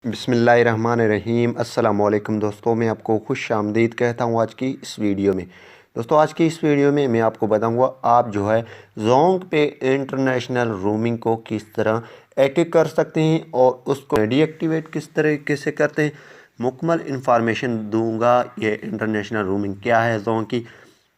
बिस्मिल्लाहिर्रहमानिर्रहीम। अस्सलामुअलैकुम दोस्तों, मैं आपको खुश आमदीद कहता हूँ आज की इस वीडियो में। दोस्तों, आज की इस वीडियो में मैं आपको बताऊँगा आप जो है जोंग पे इंटरनेशनल रोमिंग को किस तरह एक्टिव कर सकते हैं और उसको डीएक्टिवेट किस तरीके से करते हैं। मुकम्मल इंफॉर्मेशन दूंगा ये इंटरनेशनल रोमिंग क्या है जोंग की।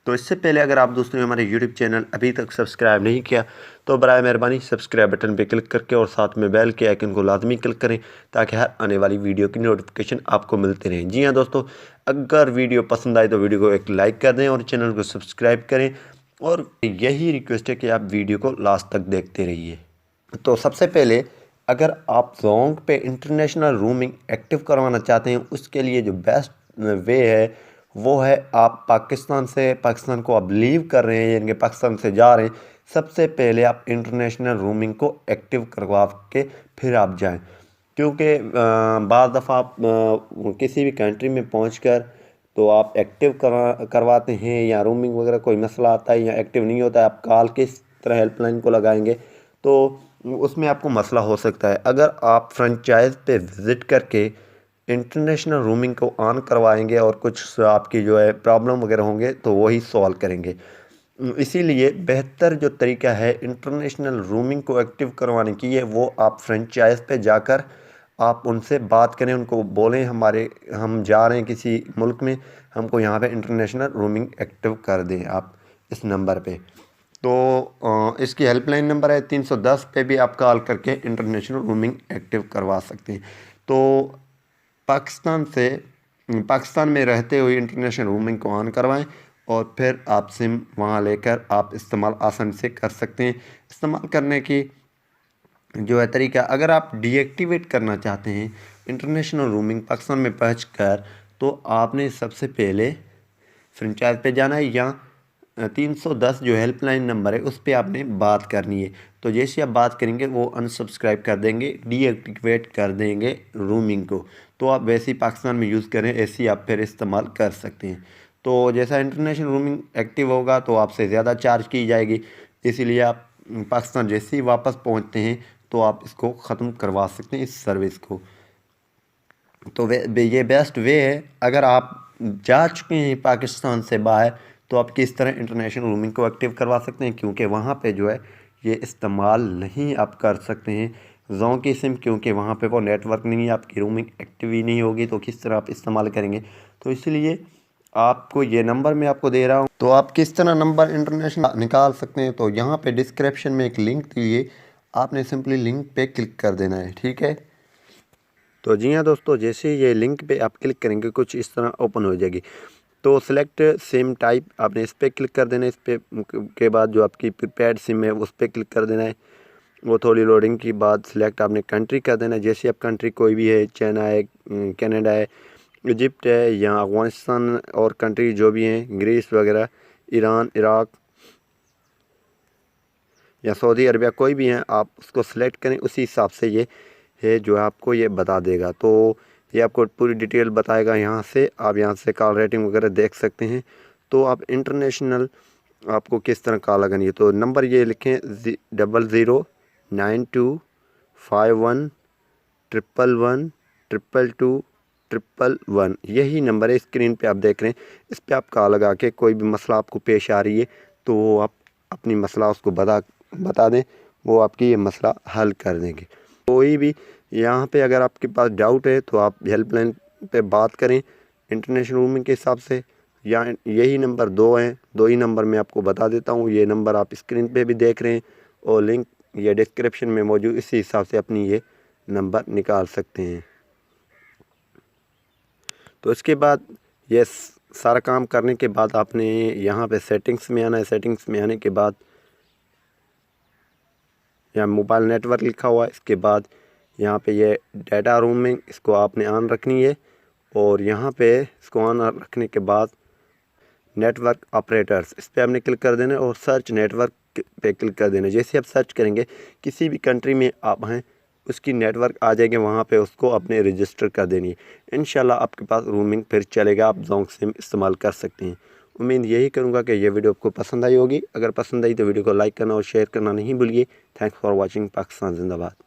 तो इससे पहले अगर आप दोस्तों ने हमारे यूट्यूब चैनल अभी तक सब्सक्राइब नहीं किया तो बराए मेहरबानी सब्सक्राइब बटन पे क्लिक करके और साथ में बेल के आइकन को लाजमी क्लिक करें ताकि हर आने वाली वीडियो की नोटिफिकेशन आपको मिलते रहें। जी हाँ दोस्तों, अगर वीडियो पसंद आए तो वीडियो को एक लाइक कर दें और चैनल को सब्सक्राइब करें और यही रिक्वेस्ट है कि आप वीडियो को लास्ट तक देखते रहिए। तो सबसे पहले अगर आप जोंग पे इंटरनेशनल रोमिंग एक्टिव करवाना चाहते हैं उसके लिए जो बेस्ट वे है वो है आप पाकिस्तान को आप लीव कर रहे हैं यानी कि पाकिस्तान से जा रहे हैं। सबसे पहले आप इंटरनेशनल रोमिंग को एक्टिव करवा के फिर आप जाएं, क्योंकि बाज़ दफ़ा आप किसी भी कंट्री में पहुंचकर तो आप एक्टिव करवाते हैं या रोमिंग वगैरह कोई मसला आता है या एक्टिव नहीं होता है, आप कॉल किस तरह हेल्पलाइन को लगाएंगे तो उसमें आपको मसला हो सकता है। अगर आप फ्रेंचाइज पे विज़िट करके इंटरनेशनल रोमिंग को ऑन करवाएंगे और कुछ आपकी जो है प्रॉब्लम वगैरह होंगे तो वही सॉल्व करेंगे। इसीलिए बेहतर जो तरीका है इंटरनेशनल रोमिंग को एक्टिव करवाने की है वो आप फ्रेंचाइज पे जाकर आप उनसे बात करें, उनको बोलें हम जा रहे हैं किसी मुल्क में, हमको यहाँ पे इंटरनेशनल रोमिंग एक्टिव कर दें आप इस नंबर पे। तो इसकी हेल्पलाइन नंबर है 310 पे भी आप कॉल करके इंटरनेशनल रोमिंग एक्टिव करवा सकते हैं। तो पाकिस्तान में रहते हुए इंटरनेशनल रोमिंग को ऑन करवाएं और फिर आप सिम वहाँ लेकर आप इस्तेमाल आसानी से कर सकते हैं। इस्तेमाल करने की जो है तरीका, अगर आप डीएक्टिवेट करना चाहते हैं इंटरनेशनल रोमिंग पाकिस्तान में पहुंचकर तो आपने सबसे पहले फ्रेंचाइज पे जाना है या 310 जो हेल्पलाइन नंबर है उस पर आपने बात करनी है। तो जैसे आप बात करेंगे वो अनसब्सक्राइब कर देंगे, डीएक्टिवेट कर देंगे रोमिंग को। तो आप वैसे ही पाकिस्तान में यूज़ करें, ऐसे ही आप फिर इस्तेमाल कर सकते हैं। तो जैसा इंटरनेशनल रोमिंग एक्टिव होगा तो आपसे ज़्यादा चार्ज की जाएगी, इसीलिए आप पाकिस्तान जैसे ही वापस पहुँचते हैं तो आप इसको ख़त्म करवा सकते हैं इस सर्विस को। तो ये बेस्ट वे है। अगर आप जा चुके हैं पाकिस्तान से बाहर तो आप किस तरह इंटरनेशनल रोमिंग को एक्टिव करवा सकते हैं, क्योंकि वहाँ पे जो है ये इस्तेमाल नहीं आप कर सकते हैं जोंग की सिम, क्योंकि वहाँ पे वो नेटवर्क नहीं है, आपकी रोमिंग एक्टिव ही नहीं होगी तो किस तरह आप इस्तेमाल करेंगे। तो इसलिए आपको ये नंबर मैं आपको दे रहा हूँ, तो आप किस तरह नंबर इंटरनेशनल निकाल सकते हैं। तो यहाँ पे डिस्क्रिप्शन में एक लिंक दी है, आपने सिंपली लिंक पे क्लिक कर देना है, ठीक है। तो जी हाँ दोस्तों, जैसे ये लिंक पे आप क्लिक करेंगे कुछ इस तरह ओपन हो जाएगी। तो सिलेक्ट सिम टाइप आपने इस पर क्लिक कर देना है। इस पे के बाद जो आपकी प्रीपेड सिम है उस पर क्लिक कर देना है। वो थोड़ी लोडिंग के बाद सिलेक्ट आपने कंट्री कर देना है। जैसे आप कंट्री कोई भी है, चाइना है, कनाडा है, इजिप्ट है या अफगानिस्तान और कंट्री जो भी हैं, ग्रीस वगैरह, ईरान, इराक या सऊदी अरबिया कोई भी हैं, आप उसको सिलेक्ट करें। उसी हिसाब से ये है जो आपको ये बता देगा। तो ये आपको पूरी डिटेल बताएगा। यहाँ से आप यहाँ से कॉल रेटिंग वगैरह देख सकते हैं। तो आप इंटरनेशनल आपको किस तरह कॉल लगानी है तो नंबर ये लिखें 00925111112222, यही नंबर है स्क्रीन पे आप देख रहे हैं। इस पर आप कॉल लगा के कोई भी मसला आपको पेश आ रही है तो आप अपनी मसला उसको बता दें, वो आपकी ये मसला हल कर देंगे। कोई भी यहाँ पे अगर आपके पास डाउट है तो आप हेल्पलाइन पे बात करें इंटरनेशनल रोमिंग के हिसाब से, या यही नंबर दो हैं, दो ही नंबर मैं आपको बता देता हूँ। ये नंबर आप स्क्रीन पे भी देख रहे हैं और लिंक ये डिस्क्रिप्शन में मौजूद, इसी हिसाब से अपनी ये नंबर निकाल सकते हैं। तो इसके बाद ये सारा काम करने के बाद आपने यहाँ पे सेटिंग्स में आना है। सेटिंग्स में आने के बाद यहाँ मोबाइल नेटवर्क लिखा हुआ है, इसके बाद यहाँ पे ये डाटा रोमिंग इसको आपने ऑन रखनी है और यहाँ पे इसको ऑन रखने के बाद नेटवर्क ऑपरेटर्स इस पर आपने क्लिक कर देना है और सर्च नेटवर्क पे क्लिक कर देना है। जैसे आप सर्च करेंगे किसी भी कंट्री में आप हैं उसकी नेटवर्क आ जाएंगे, वहाँ पे उसको अपने रजिस्टर कर देनी है। इंशाल्लाह आपके पास रोमिंग फिर चलेगा, आप जोंग सिम इस्तेमाल कर सकते हैं। उम्मीद यही करूँगा कि ये वीडियो आपको पसंद आई होगी। अगर पसंद आई तो वीडियो को लाइक करना और शेयर करना नहीं भूलिए। Thanks for watching. पाकिस्तान जिंदाबाद।